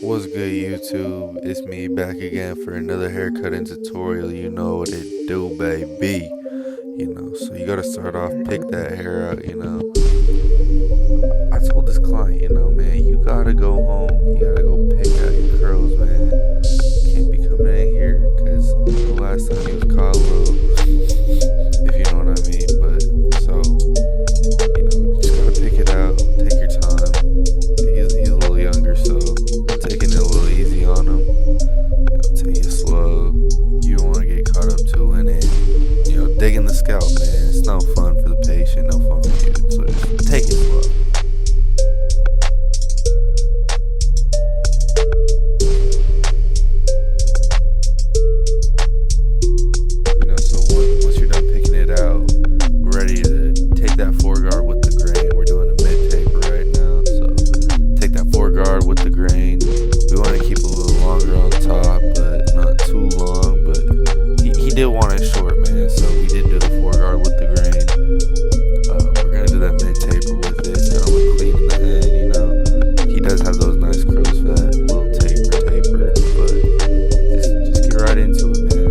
What's good, YouTube? It's me back again for another haircutting tutorial. You know what it do, baby. So you gotta start off, pick that hair out. I told this client, man, you gotta go home. You gotta go pick out your curls, man. You can't be coming in here because the last time he was caught a little, if you know what I mean. But so, just gotta pick it out. Take your time. He's a little younger, so taking it a little easy on him. Take it slow. You don't want to get caught up too in it. Digging the scalp, man. It's no fun for the patient, no fun for you. So just take it slow. So once you're done picking it out, we're ready to take that foreguard with the grain. We're doing a mid taper right now, so take that foreguard with the grain. We want to keep a little longer on top, but not too long. But he did want it short, man, so we did do the foreguard with the grain. We're gonna do that mid taper with it. It's gonna look clean in the head. He does have those nice crow's fat, little taper, but just get right into it, man.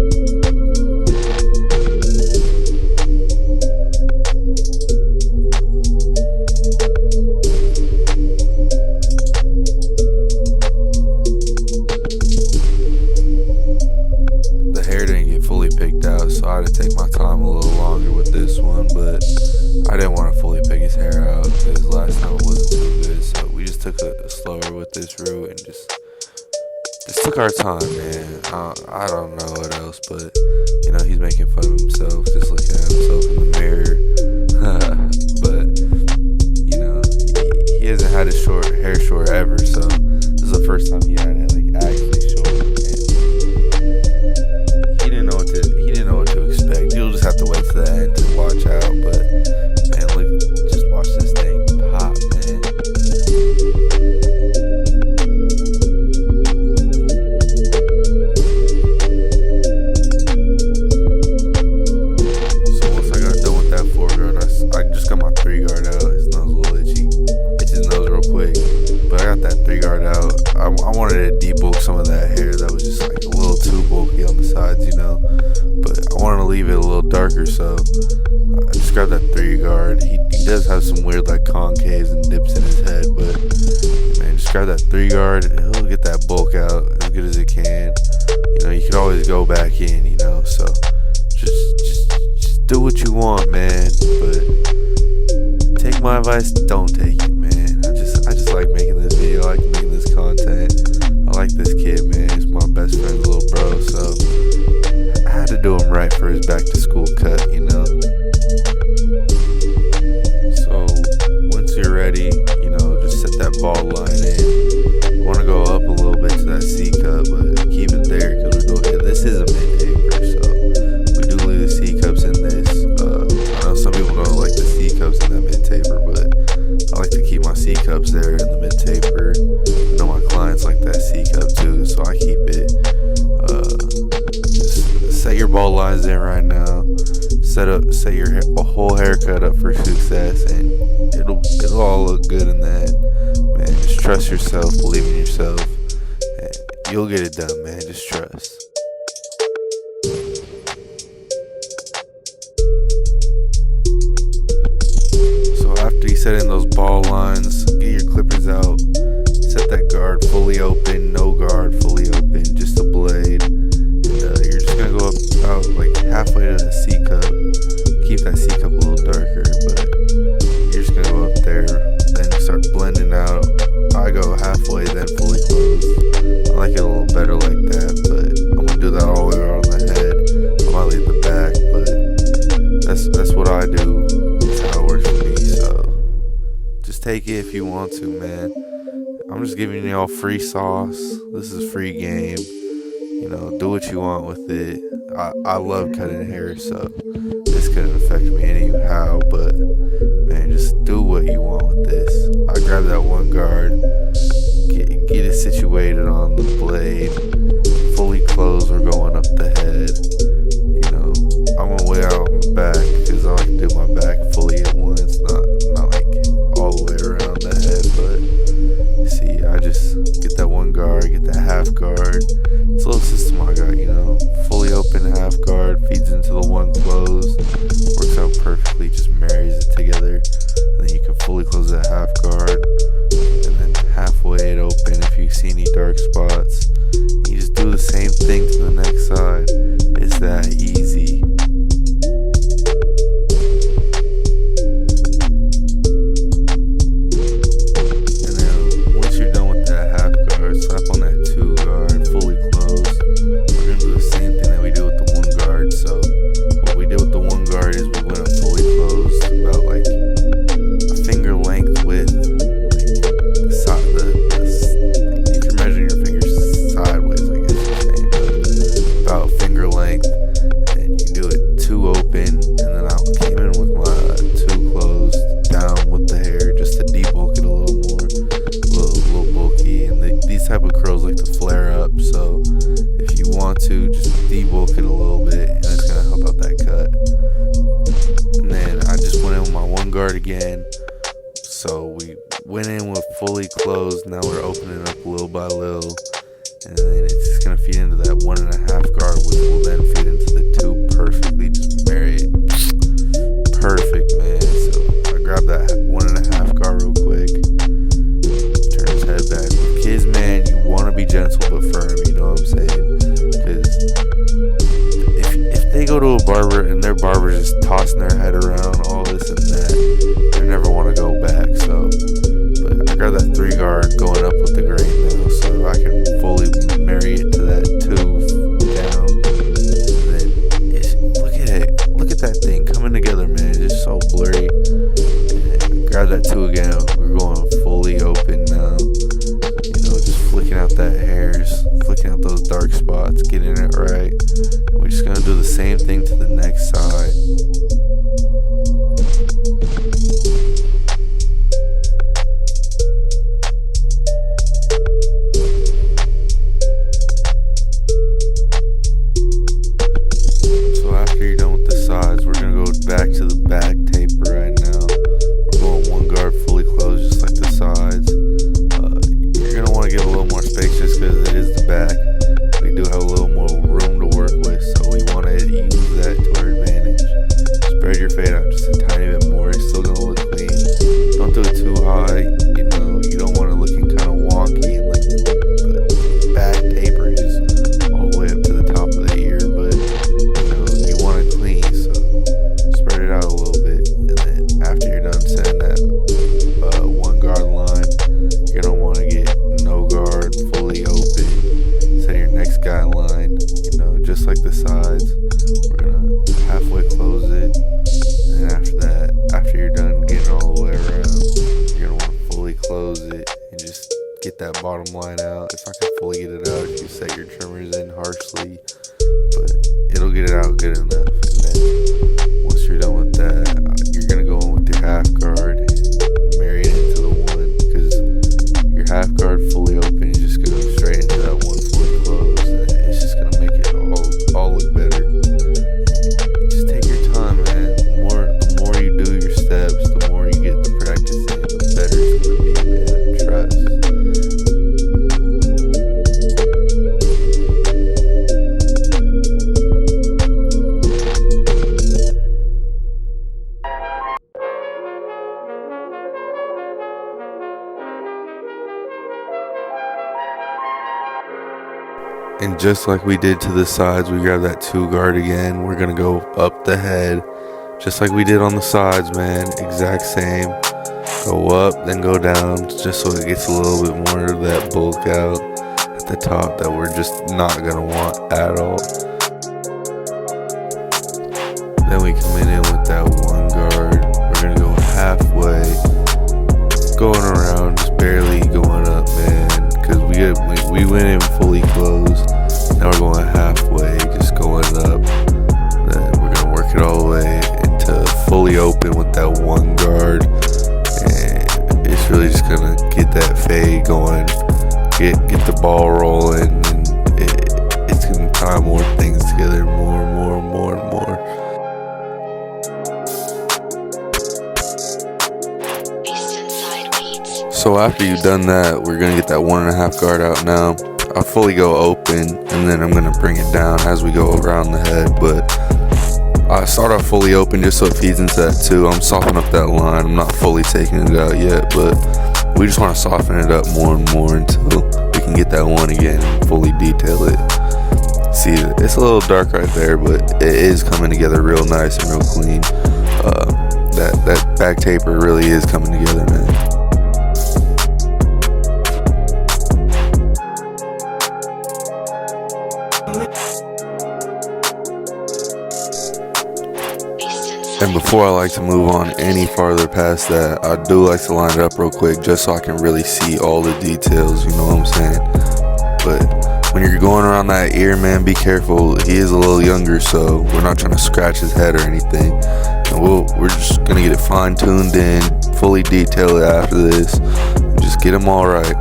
The hair didn't get fully picked out, so I had to take my time a little longer with this one, but I didn't want to fully pick his hair out because last time it wasn't too good, so we just took a slower with this route and just took our time, man. I don't know what else, but he's making fun of himself, just looking at himself in the mirror. But he hasn't had his hair short ever, so this is the first time he had it actually short. He didn't know what to expect. You'll just have to wait to the end to watch out. But man, look, just watch this thing pop, man. So once I got done with that foreguard, I just got my 3-guard out. His nose a little itchy. Itch his nose real quick. But I got that 3-guard out. I wanted to debulk some of that hair that was just a little too bulky on the sides, but I wanted to leave it a little darker, so I just grabbed that 3-guard. He does have some weird concaves and dips in his head, but man, just grab that 3-guard. He'll get that bulk out as good as it can. You could always go back in, so just do what you want, man, but take my advice, don't take it, man. I just like making this video. I like making this content. I like this kid, man. He's my best friend's little bro, so I had to do him right for his back to school cut, So once you're ready, just set that ball line in. You want to go up a little bit to that C cup, but keep it there because this is a mid taper, so we do leave the C cups in this. I know some people don't like the C cups in that mid taper, but I like to keep my C cups there in the mid taper. I know my clients like that C cup too, so I keep it. Just set your ball lines in right now. Set your whole haircut up for success, and it'll all look good in the end. Man, just trust yourself, believe in yourself, and you'll get it done, man. Just trust. So after you set in those ball lines, get your clippers out. Set that guard fully open, no guard fully open, just a blade. And you're just gonna go up about halfway to the C cup. Keep that C cup a little darker, but you're just gonna go up there, then start blending out. I go halfway, then fully closed. I like it a little better like that, but I'm gonna do that all the way around the head. I might leave the back, but that's what I do. That's how it works for me. So just take it if you want to, man. I'm just giving y'all free sauce. This is free game. Do what you want with it. I love cutting hair, so this couldn't affect me anyhow, but man, just do what you want with this. I grab that 1 guard, get it situated on the blade, fully closed. We're going up the head. I'm gonna way out on the back because I like to do my back fully at once, not all the way around the head, but see, I just get that 1 guard, get that half guard. It's a little system I got, fully open half guard, feeds into the one close, works out perfectly, just marries it together. And then you can fully close that half guard, and then halfway it open if you see any dark spots. And you just do the same thing to the next side. It's that easy. And then once you're done with that half guard, slap on that two guard, fully closed. We're gonna do the same thing that we did with the one guard. So what we did with the one guard is we went up fully closed, about like a finger length width. If you're measuring your fingers sideways, I guess you're saying, but about finger length, and you do it two open, and then I came in with my two closed, down with the hair, just to debulk it a little more, a little bulky, and these type of curls like to flare up, so if you want to, just debulk it a little bit, and it's going to help out that cut. And then I just went in with my one guard again. So we went in with fully closed. Now we're opening up little by little, and then it's just gonna feed into that 1.5 guard, which will then feed into the two perfectly. Just marry it, perfect, man. So I grabbed that 1.5 guard real quick, turn his head back. With kids, man, you want to be gentle but firm. You know what I'm saying? Because if they go to a barber and their barber's just tossing their head around, all this and that, they never want to go back. So, but I got that 3 guard going up with the grain now, so I can fully marry it to that 2 down. And then look at it, look at that thing coming together, man. It's just so blurry. And grab that 2 again. We're going fully open now. Just flicking out that hairs, flicking out those dark spots, getting it right. And we're just gonna do the same thing to the next side. So after you're done with the sides, we're gonna go back to the back taper right now. We're going one guard fully closed, just like the sides. You're gonna want to give a little more space just because it is the back. We do have a little more room to work with, so we want to use that to our advantage. Spread your fade out just a tiny bit more. It's still gonna look clean. Don't do it too high. You don't want it looking kind of wonky and like the back taper just all the way up to the top of the ear, but you want it clean, so spread it out a little bit. And then after you're done setting that one guard line, you're gonna want to get no guard, fully open, set your next guy line, just like the sides. We're gonna halfway close it, and then after that, after you're done getting all the way around, you're gonna want to fully close it and just get that bottom line out. If I can fully get it out, you set your trimmers in harshly, but it'll get it out good enough. And then once you're done with that, you're gonna go in with your half guard and marry it into the one, because your half guard fully open, you just go straight into that one fully closed, and it's just gonna make it all look better. Just take your time, man. The more you do your steps, the more you get the practice in, the better it's gonna be, man. Trust. And just like we did to the sides, we grab that 2 guard again. We're gonna go up the head, just like we did on the sides, man. Exact same. Go up, then go down, just so it gets a little bit more of that bulk out at the top that we're just not gonna want at all. Then we come in with that 1 guard. We're gonna go halfway, going around, just barely going up, man. Because we went in fully closed. Now we're going halfway, just going up. Then we're gonna work it all the way into fully open with that 1 guard, and it's really just gonna get that fade going, get the ball rolling, and it's gonna tie more things together, more and more and more and more. So after you've done that, we're gonna get that 1.5 guard out now. I'll fully go open, and then I'm gonna bring it down as we go around the head. But I start off fully open just so it feeds into that too. I'm softening up that line. I'm not fully taking it out yet, but we just want to soften it up more and more until we can get that one again and fully detail it. See, it's a little dark right there, but it is coming together real nice and real clean. That back taper really is coming together, man. And before I like to move on any farther past that, I do like to line it up real quick just so I can really see all the details, you know what I'm saying? But when you're going around that ear, man, be careful. He is a little younger, so we're not trying to scratch his head or anything. And we're just gonna get it fine-tuned in, fully detail it after this, and just get him all right.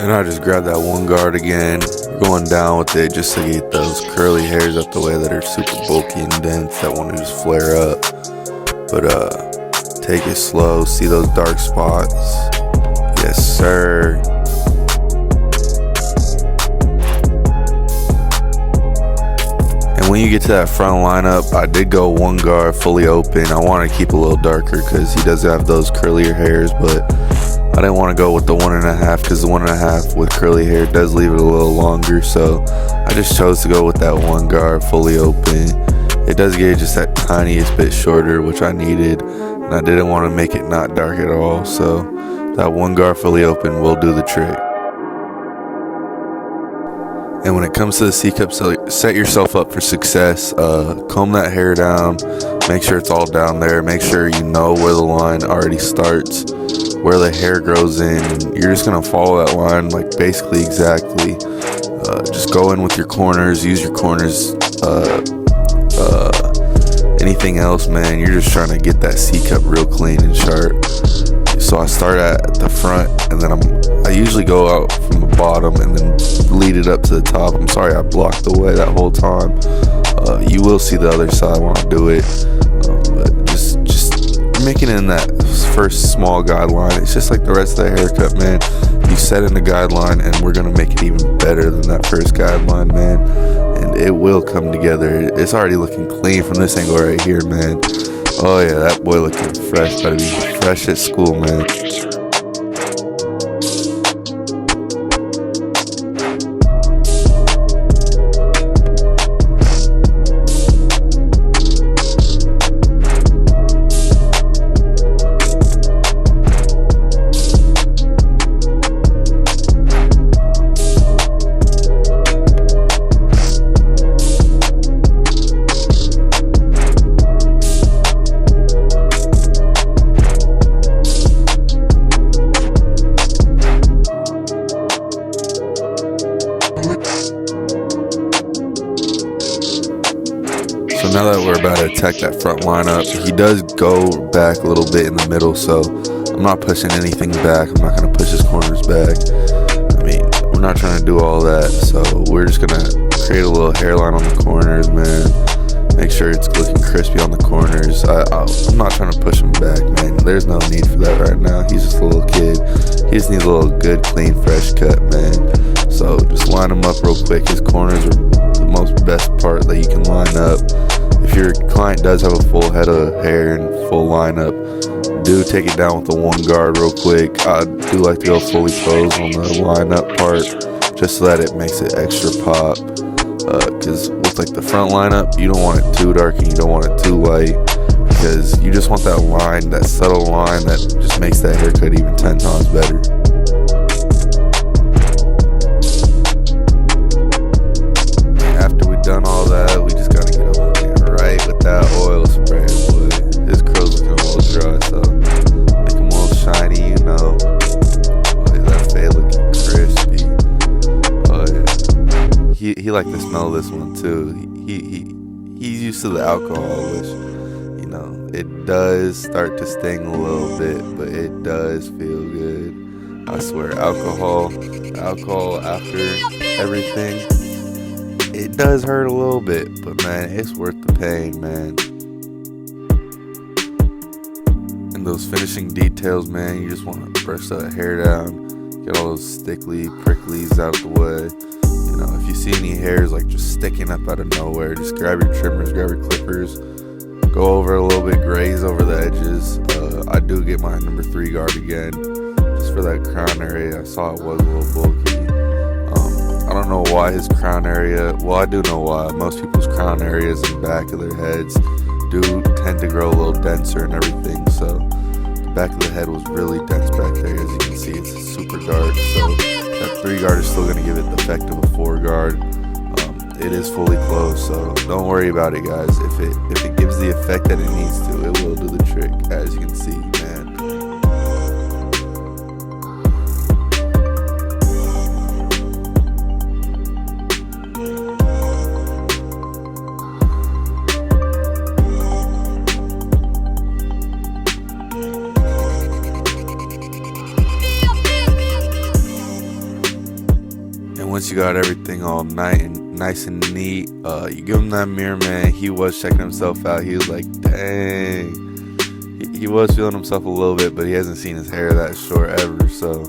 And I just grabbed that one guard again, going down with it just to get those curly hairs up the way that are super bulky and dense that want to just flare up. But take it slow, see those dark spots. Yes, sir. And when you get to that front lineup, I did go one guard fully open. I want to keep a little darker because he does have those curlier hairs, but I didn't want to go with the 1.5 because the 1.5 with curly hair does leave it a little longer. So I just chose to go with that one guard fully open. It does get just that tiniest bit shorter, which I needed, and I didn't want to make it not dark at all. So that one guard fully open will do the trick. And when it comes to the C-cup, set yourself up for success. Comb that hair down, make sure it's all down there, make sure you know where the line already starts, where the hair grows in, and you're just gonna follow that line like basically exactly. Just go in with your corners, use your corners. Anything else, man, you're just trying to get that C-cup real clean and sharp. So I start at the front, and then I usually go out from the bottom and then lead it up to the top. I'm sorry I blocked the way that whole time. You will see the other side when I do it, but just making it in that first small guideline. It's just like the rest of the haircut, man. You set in the guideline, and we're gonna make it even better than that first guideline, man. And it will come together. It's already looking clean from this angle right here, man. Oh yeah, that boy looking fresh. Gotta be fresh at school, man. So now that we're about to attack that front lineup, he does go back a little bit in the middle, so I'm not pushing anything back. I'm not going to push his corners back. I mean, we're not trying to do all that, so we're just going to create a little hairline on the corners, man. Make sure it's looking crispy on the corners. I'm not trying to push him back, man. There's no need for that right now. He's just a little kid. He just needs a little good, clean, fresh cut, man. So just line him up real quick. His corners are the most best part that you can line up. If your client does have a full head of hair and full lineup, do take it down with the one guard real quick. I do like to go fully closed on the lineup part, just so that it makes it extra pop. Because with like the front lineup, you don't want it too dark and you don't want it too light, because you just want that line, that subtle line that just makes that haircut even 10 times better. After we've done all that, we just gotta get him looking right with that oil spray, boy. His curls looking a little dry, so make him a little shiny, you know. Oh, yeah, that fade looking crispy. Oh yeah. He liked the smell of this one too. He's used to the alcohol, which, you know, it does start to sting a little bit, but it does feel good. I swear, alcohol after everything it does hurt a little bit, but man, it's worth the pain, man. And those finishing details, man, you just want to brush that hair down, get all those stickly, pricklies out of the way. You know, if you see any hairs like just sticking up out of nowhere, just grab your trimmers, grab your clippers, go over a little bit, graze over the edges. I do get my number 3 guard again, just for that crown area. I saw it was a little bulky. I don't know why his crown area, well, I do know why. Most people's crown areas in the back of their heads do tend to grow a little denser and everything, so the back of the head was really dense back there. As you can see, it's super dark, so that 3 guard is still going to give it the effect of a 4 guard. It is fully closed, so don't worry about it, guys. If it gives the effect that it needs to, it will do the trick, as you can see, man. And once you got everything all nice and neat, you give him that mirror, man. He was checking himself out. He was like, dang. He was feeling himself a little bit, but he hasn't seen his hair that short ever, so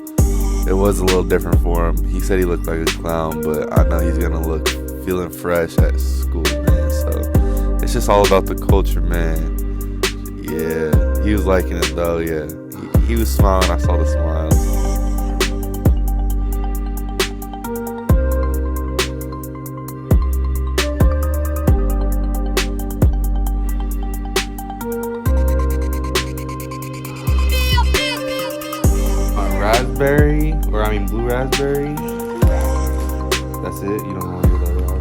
it was a little different for him. He said he looked like a clown, but I know he's gonna look feeling fresh at school, man. So it's just all about the culture, man. Yeah, he was liking it though. Yeah, he was smiling. I saw the smiles. Raspberry, or I mean blue raspberry. That's it. You don't want to do that.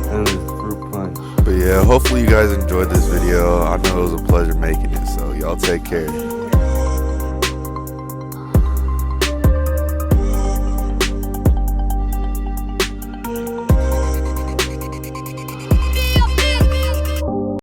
And it's fruit punch. But yeah, hopefully you guys enjoyed this video. I know it was a pleasure making it, so y'all take care.